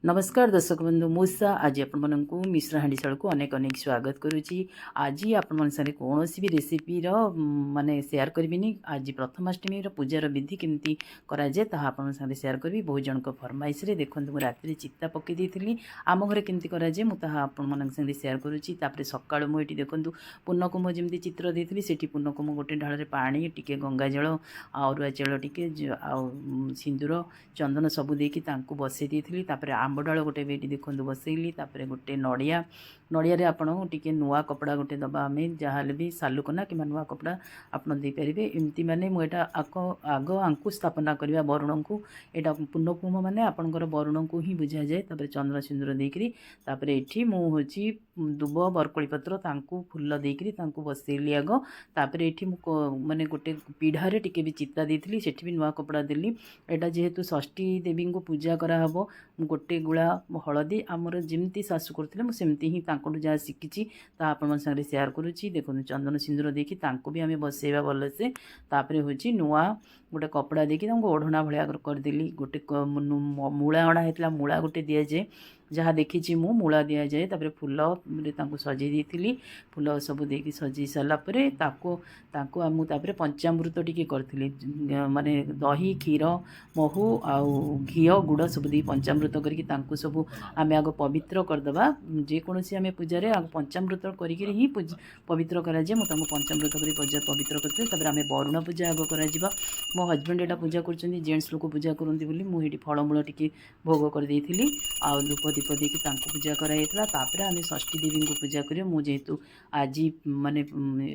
नमस्कार दर्शक बंधु मुसा आज आपको मिश्र हांडीशाल को अनेक अनेक स्वागत करुच्ची। आज आपण सारे कौन भी रेसिपी माने शेयर करी। आज प्रथमाष्टमी पूजार विधि केमती कराए ताहा सारे शेयर करी। बहुत जन फरमाइश देखो मुझे राति चिता पकई देती आम घर केमती कराए मुझे शेयर करुच्ची। सका मुझे देखूँ पूर्णकुम जमी चित्र देती से पूर्णकुम गोटे ढाल पानी टिके गंगा जल अरुआ चाउल टिके सिंदूर चंदन सबू देकी बसई देती। आंब डाल गोटे भी देखो बसैली गोटे नड़िया नड़िया आपन टे नुआ कपड़ा गोटे दबा आम जहाँ भी सालुकना कि नुआ कपड़ा आपड़ देपारे एमती माने मुझे आग आंकु स्थापना करवा वरुण को यहाँ पूर्णकुम माने आपणकर वरुण को ही बुझा जाए। चंद्र सिंदूर देकरी ये मुझे दुब बरकोली पत्र फुल देकरी बसैली आग ये माने गोटे पीढ़ारे टिके भी चिता देती से नुआ कपड़ा देली। यहाँ जेहेतु षष्ठी देवी को पूजा कराहब गोटे गुला हलदी आमर जमती सासू करते मुझे ही जहाँ शिखी आपण सारे शेयर करुच्ची। देखो चंदन सिंदूर देखी भी आम बसैबा भलसे हूँ नुआ गोटे कपड़ा देखी ओढ़ना भाया करदेली। गोटे मूला अणा होता मूला गोटे दि जाए जहाँ देखी मु मूला दि जाए फूल सजे देती फूल सब देकी सजे सारापर मुझे पंचामृत टी करी माने दही क्षीर महू आउ घी गुड़ सब दे पंचामृत करके सब आम आग पवित्र करदे। जेकोसी आम पूजा आग पंचामृत करी ही पवित्र कराए मुझे पंचामृत कर पवित्र करते आम वरुण पूजा आग कर मो हजबैंड यहाँ पूजा कर जेंट्स लोग पूजा करती मुझे फलमूल टी भोग कर आउ धूप दीप देकी पूजा कराई। आम षष्ठी देवी को पूजा कर जेहेतु आज माने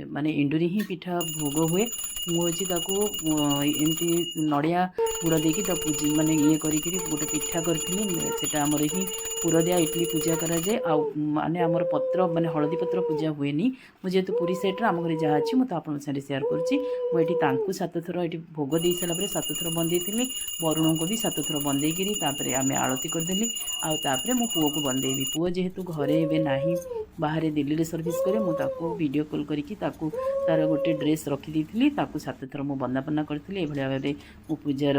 माने इंडुरी ही पिठा भोग हुए मुझे एमती नड़िया गुड़ देकी माने ये गोटे पिठा करी आमर ही पुर दिया इडली पूजा कराए आने आमर पत्र माने हलदी पत्र पूजा हुए मुझे पुरी सैड्रे आम घर जहाँ अच्छी मुझे आपन सारे शेयर करुँची। 7 थर ये भोग दे सारापर 7 थर बंदे वरुण को भी 7 थर बंदेकरी आम आरती करदेली आउे मो पुओ को बंदेबी। पुओ जेहेतु घरे एवं ना बाहर दिल्ली रे सर्विस करे मुझे वीडियो कॉल करके तार गोटे ड्रेस रखी 7 थर मु बंदापना करी भाव में मो पूजार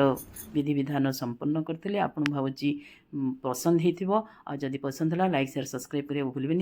विधि विधान संपन्न करी। आपन भावी पसंद हो जदि पसंद है लाइक शेयर सब्सक्राइब करिया भूलिबेनि।